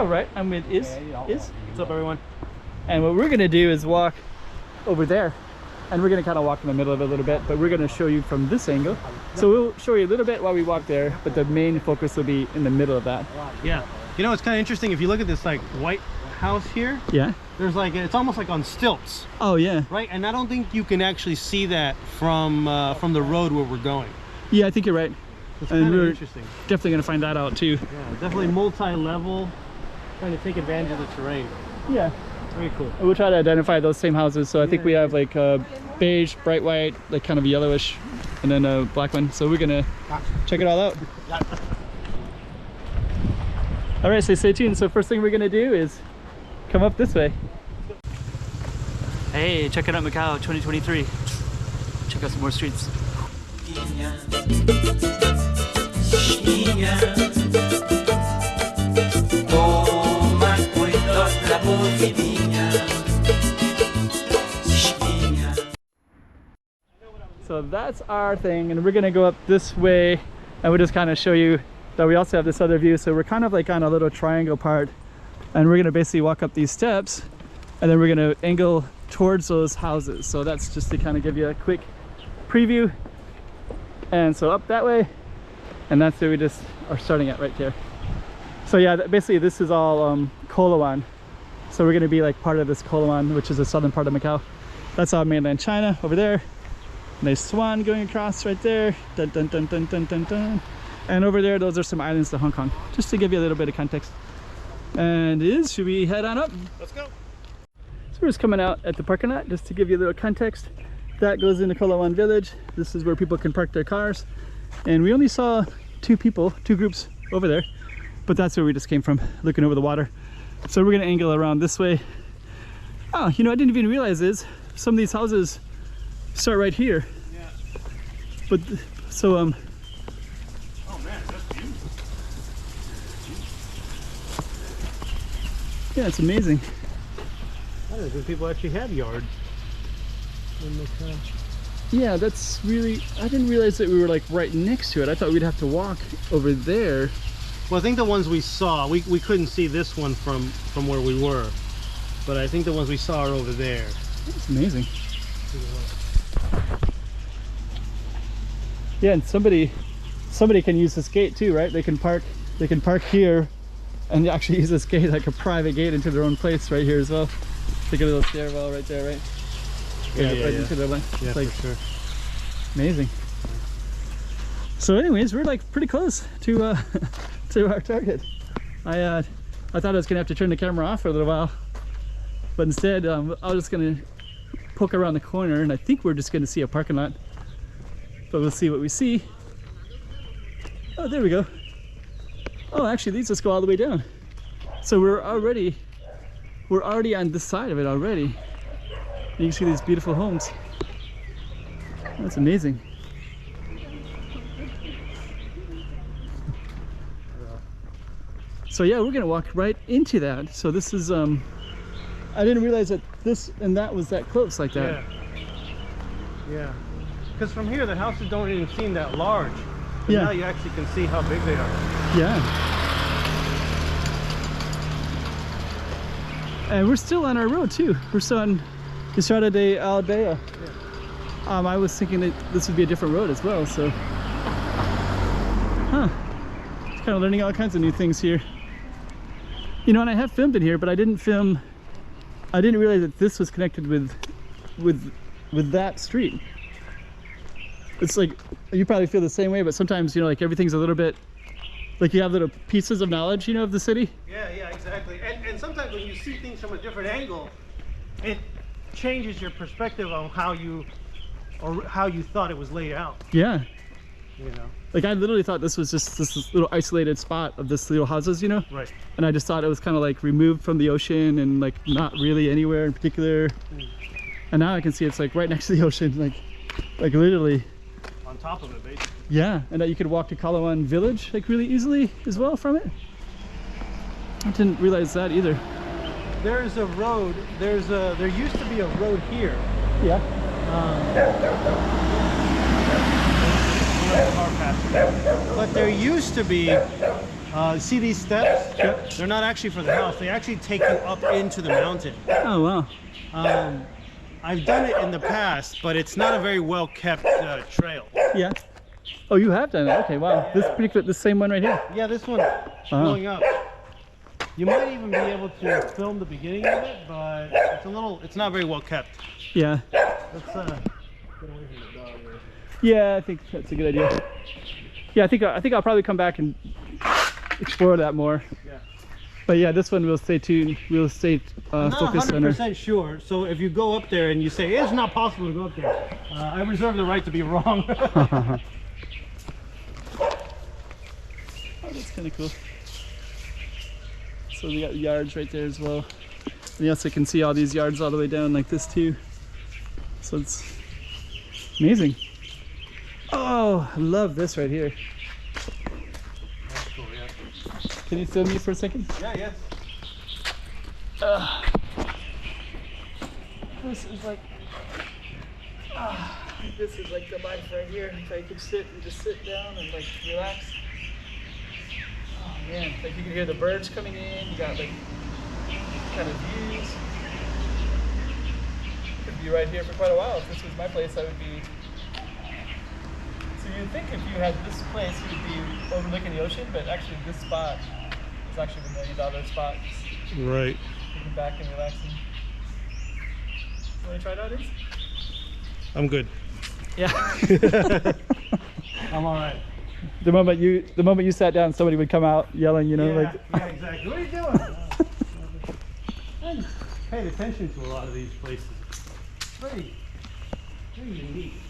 All right, I'm with Iz. What's up, everyone? And what we're gonna do is walk over there, and we're gonna kind of walk in the middle of it a little bit, but we're gonna show you from this angle. So we'll show you a little bit while we walk there, but the main focus will be in the middle of that. Yeah. You know, it's kind of interesting if you look at this like white house here. Yeah. There's like, it's almost like on stilts. Oh yeah. Right, and I don't think you can actually see that from the road where we're going. Yeah, I think you're right. It's and kind of we're interesting. definitely gonna find that out too. Yeah, definitely multi-level, trying to take advantage of the terrain. Yeah. Very cool. We'll try to identify those same houses. So I think we have like beige, bright white, like kind of yellowish, and then a black one. So we're gonna check it all out. All right, so stay tuned. So first thing we're gonna do is come up this way. Hey, check it out, Macau 2023. Check out some more streets. So that's our thing, and we're gonna go up this way, and we'll just kind of show you that we also have this other view. So we're kind of like on a little triangle part, and we're gonna basically walk up these steps, and then we're gonna angle towards those houses. So that's just to kind of give you a quick preview. And so up that way, and that's where we just are starting at right there. So yeah, basically this is all Coloane. So we're gonna be like part of this Coloane, which is the southern part of Macau. That's all mainland China over there. Nice swan going across right there. Dun, dun, dun, dun, dun, dun, dun. And over there, those are some islands to Hong Kong, just to give you a little bit of context. And should we head on up? Let's go. So we're just coming out at the parking lot, just to give you a little context. That goes into Coloane village. This is where people can park their cars. And we only saw two groups over there, but that's where we just came from, looking over the water. So we're gonna angle around this way. Oh, you know, I didn't even realize is some of these houses start right here. Yeah. But so oh man, that's beautiful. Yeah, it's amazing. I didn't think people actually had yards. Yeah, that's really, I didn't realize that we were like right next to it. I thought we'd have to walk over there. Well, I think the ones we saw, we couldn't see this one from where we were, but I think the ones we saw are over there. That's amazing. Yeah, and somebody can use this gate too, right? They can park here and actually use this gate like a private gate into their own place right here as well. Take a little stairwell right there, right? Yeah, right into their line. Yeah, like, for sure. Amazing. So anyways, we're like pretty close to to our target. I thought I was gonna have to turn the camera off for a little while, but instead I was just gonna poke around the corner, and I think we're just gonna see a parking lot, but we'll see what we see. Oh, there we go. Oh, actually these just go all the way down, so we're already on this side of it already. You can see these beautiful homes. That's amazing. So yeah, we're gonna walk right into that. So this is I didn't realize that this and that was that close like that. Yeah, because from here the houses don't even seem that large, but yeah, now you actually can see how big they are. Yeah. And we're still on our road too. We're still on Estrada de Aldeia. Yeah. I was thinking that this would be a different road as well, so just kind of learning all kinds of new things here. You know, and I have filmed it here, but I didn't realize that this was connected with that street. It's like, you probably feel the same way, but sometimes, you know, like everything's a little bit, like you have little pieces of knowledge, you know, of the city. Yeah, exactly. And sometimes when you see things from a different angle, it changes your perspective on how you thought it was laid out. Yeah. You know, like I literally thought this was just this little isolated spot of this little houses, you know. Right. And I just thought it was kind of like removed from the ocean and like not really anywhere in particular. And now I can see it's like right next to the ocean, like literally on top of it, basically. Yeah, and that you could walk to Coloane village like really easily as well from it. I didn't realize that either. There's a road. There used to be a road here. Yeah. But there used to be See these steps? Yep. They're not actually for the house. They actually take you up into the mountain. Oh wow. I've done it in the past, but it's not a very well kept trail. Yeah. Oh, you have done it. Okay, wow. Yeah. This is pretty good. The same one right here. Yeah, this one going up. You might even be able to film the beginning of it, but it's not very well kept. Yeah. Let's get away from the dog here. Yeah, I think that's a good idea. Yeah, I think I'll probably come back and explore that more. Yeah. But yeah, this one we'll stay tuned. We'll stay I'm not focused on her. 100% sure. So if you go up there and you say it's not possible to go up there, I reserve the right to be wrong. Oh, that's kind of cool. So we got yards right there as well. And you also can see all these yards all the way down like this too. So it's amazing. Oh, I love this right here. That's cool, yeah. Can you film me for a second? Yeah, yes. This is like the life right here. If I could sit and just sit down and like relax. Oh man, like you can hear the birds coming in. You got like kind of views. Could be right here for quite a while. If this was my place, I would be. So you'd think if you had this place, you'd be overlooking the ocean, but actually this spot is actually the $1 million spot. Right. Sitting back and relaxing. Want to try it out, Izzy? I'm good. Yeah. I'm all right. The moment you sat down, somebody would come out yelling, you know, Yeah, like. yeah, exactly. What are you doing? I'm paying attention to a lot of these places. It's very unique.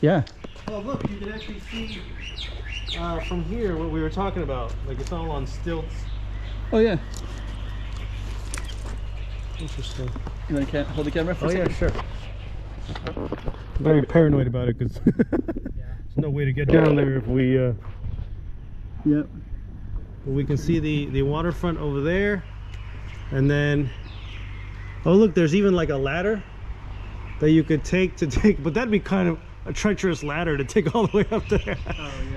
Yeah. Oh, look, you can actually see from here what we were talking about. Like it's all on stilts. Oh yeah. Interesting. You want to hold the camera for a second? Sure. I'm very paranoid about it because there's no way to get down there if we. Yep. We can see the waterfront over there, and then oh look, there's even like a ladder that you could take, but that'd be kind of a treacherous ladder to take all the way up there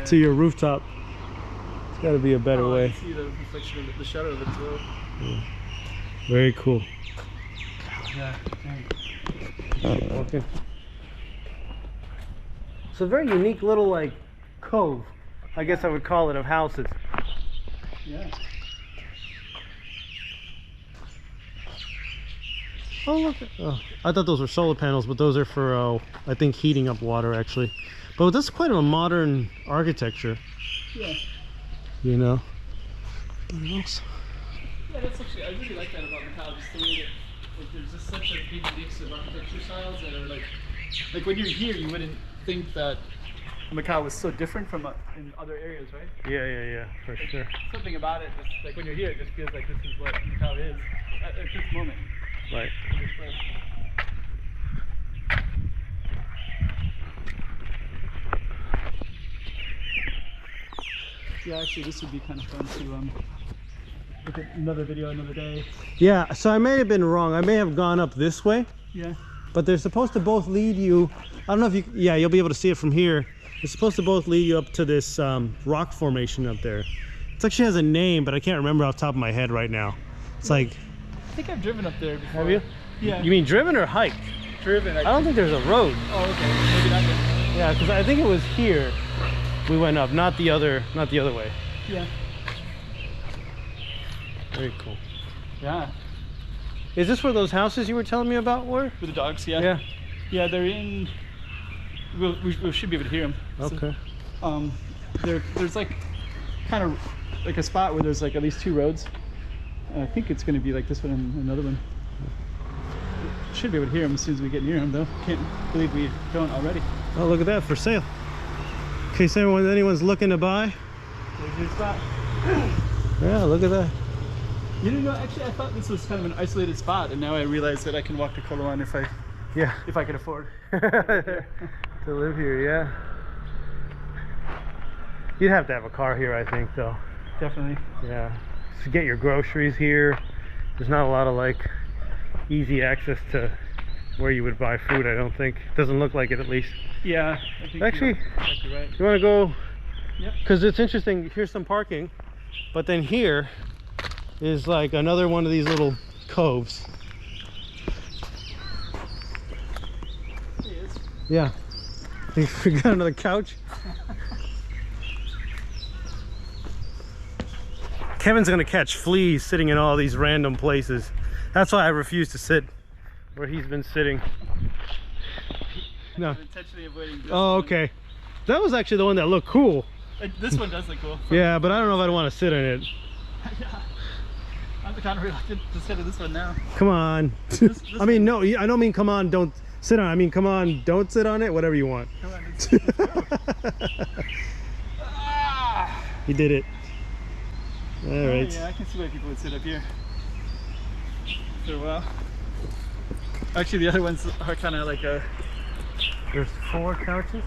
to your rooftop. It's got to be a better way. I can see the reflection of the shadow of it as well. Yeah. Very cool. Yeah. Okay. It's a very unique little like cove, I guess I would call it, of houses. Yeah. Oh look! Oh, I thought those were solar panels, but those are for I think heating up water actually. But this is quite a modern architecture. Yeah. You know. What else? Yeah, that's actually, I really like that about Macau. Just the way that like, there's just such a big mix of architecture styles that are like when you're here, you wouldn't think that Macau was so different from in other areas, right? Yeah, for sure. Something about it, just like when you're here, it just feels like this is what Macau is at this moment. Right. This place. Yeah, actually, this would be kind of fun to look at another video another day. Yeah, so I may have been wrong. I may have gone up this way. Yeah. But they're supposed to both lead you. I don't know if you. Yeah, you'll be able to see it from here. They're supposed to both lead you up to this rock formation up there. It actually has a name, but I can't remember off the top of my head right now. It's like. I think I've driven up there before. Have you? Yeah. You mean driven or hiked? Driven. I don't think there's a road. Oh, okay. Maybe not then. Yeah, because I think it was here we went up, not the other way. Yeah. Very cool. Yeah. Is this where those houses you were telling me about were? With the dogs, yeah. Yeah. Yeah, they're in. We should be able to hear them. Okay. So, there's like kind of like a spot where there's like at least 2 roads. I think it's going to be like this one and another one. Should be able to hear them as soon as we get near them, though. Can't believe we don't already. Oh, look at that, for sale. In case anyone's looking to buy. There's your spot. Yeah, look at that. You know, actually, I thought this was kind of an isolated spot, and now I realize that I can walk to Coloane if I can afford to live here. Yeah. You'd have to have a car here, I think, though. Definitely. Yeah. To get your groceries here, there's not a lot of like easy access to where you would buy food. I don't think. Doesn't look like it, at least. Yeah. I think actually, you're exactly right. you want to go? Yep. Because it's interesting. Here's some parking. But then here is like another one of these little coves. He is. Yeah. We got another couch. Kevin's gonna catch fleas sitting in all these random places. That's why I refuse to sit where he's been sitting. No. I'm intentionally avoiding this Oh, one. okay. That was actually the one that looked cool. This one does look cool. Yeah, but I don't know if I'd want to sit in it. Yeah. I'm kind of reluctant to sit in this one now. Come on. This I mean, no, I don't mean come on, don't sit on it. I mean, come on, don't sit on it, whatever you want. Come on, let's go. You did it. All right. Yeah, I can see why people would sit up here for a while. Actually, the other ones are kind of like a... There's 4 couches?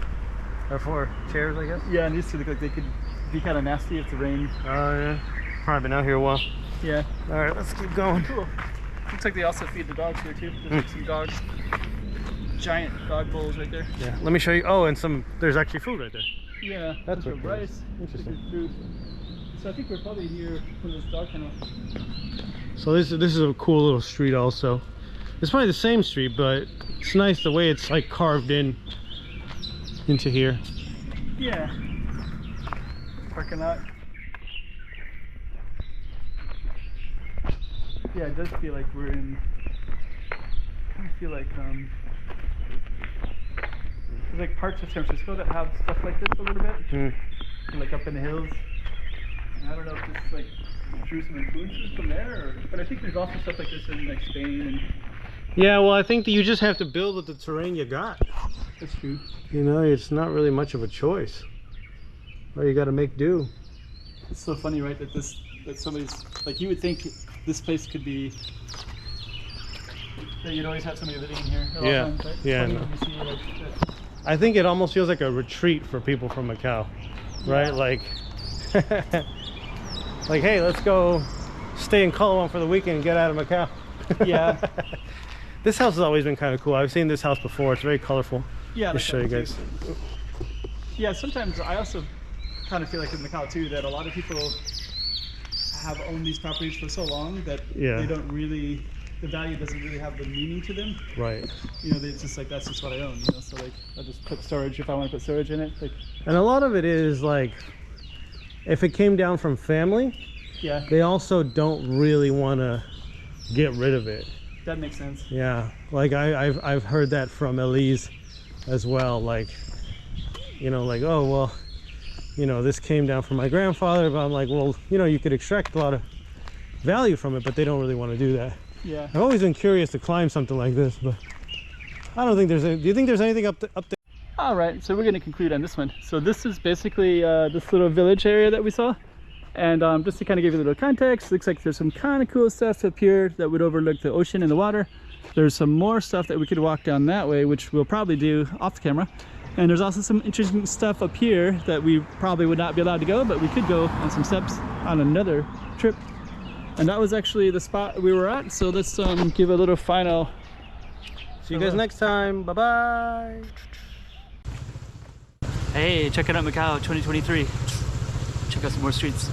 Or 4 chairs, I guess? Yeah, and these two look like they could be kind of nasty if the rain... Oh, yeah. Probably been out here a while. Yeah. All right, let's keep going. Cool. Looks like they also feed the dogs here too. There's like some dogs. Giant dog bowls right there. Yeah, let me show you. Oh, and there's actually food right there. Yeah, That's some what it rice. is. Interesting. Food. So I think we're probably near this dog kennel. So this is a cool little street also. It's probably the same street, but it's nice the way it's like carved into here. Yeah. Parking lot. Yeah, it does feel like we're in. I kind of feel like there's like parts of San Francisco that have stuff like this a little bit, like up in the hills. And I don't know if this like drew some influences from there, but I think there's also stuff like this in like Spain and. Yeah, well, I think that you just have to build with the terrain you got. That's true. You know, it's not really much of a choice. Or you got to make do. It's so funny, right? That somebody's like, you would think this place could be that you'd always have somebody living in here. At all times, right? Yeah. Funny No. when you see, like, I think it almost feels like a retreat for people from Macau, right? Yeah. Like, like, hey, let's go stay in Coloane for the weekend and get out of Macau. Yeah. This house has always been kind of cool. I've seen this house before. It's very colorful. Yeah. I'll show you guys. Yeah. Sometimes I also kind of feel like in Macau too that a lot of people have owned these properties for so long that they don't really, the value doesn't really have the meaning to them. Right. You know, it's just like, that's just what I own, you know, so like I'll just put storage if I want to put storage in it. Like, and a lot of it is like, if it came down from family, yeah, they also don't really want to get rid of it. that makes sense. Yeah, like I've heard that from Elise as well. Like, you know, like, oh well, you know, this came down from my grandfather, but I'm like, well, you know, you could extract a lot of value from it, but they don't really want to do that. Yeah. I've always been curious to climb something like this, but I don't think there's any. Do you think there's anything up there? All right, so we're going to conclude on this one. So this is basically this little village area that we saw. And just to kind of give you a little context, looks like there's some kind of cool stuff up here that would overlook the ocean and the water. There's some more stuff that we could walk down that way, which we'll probably do off the camera. And there's also some interesting stuff up here that we probably would not be allowed to go, but we could go on some steps on another trip. And that was actually the spot we were at. So let's give a little final. See you guys next time. Bye-bye. Hey, check it out, Macau 2023. Check out some more streets.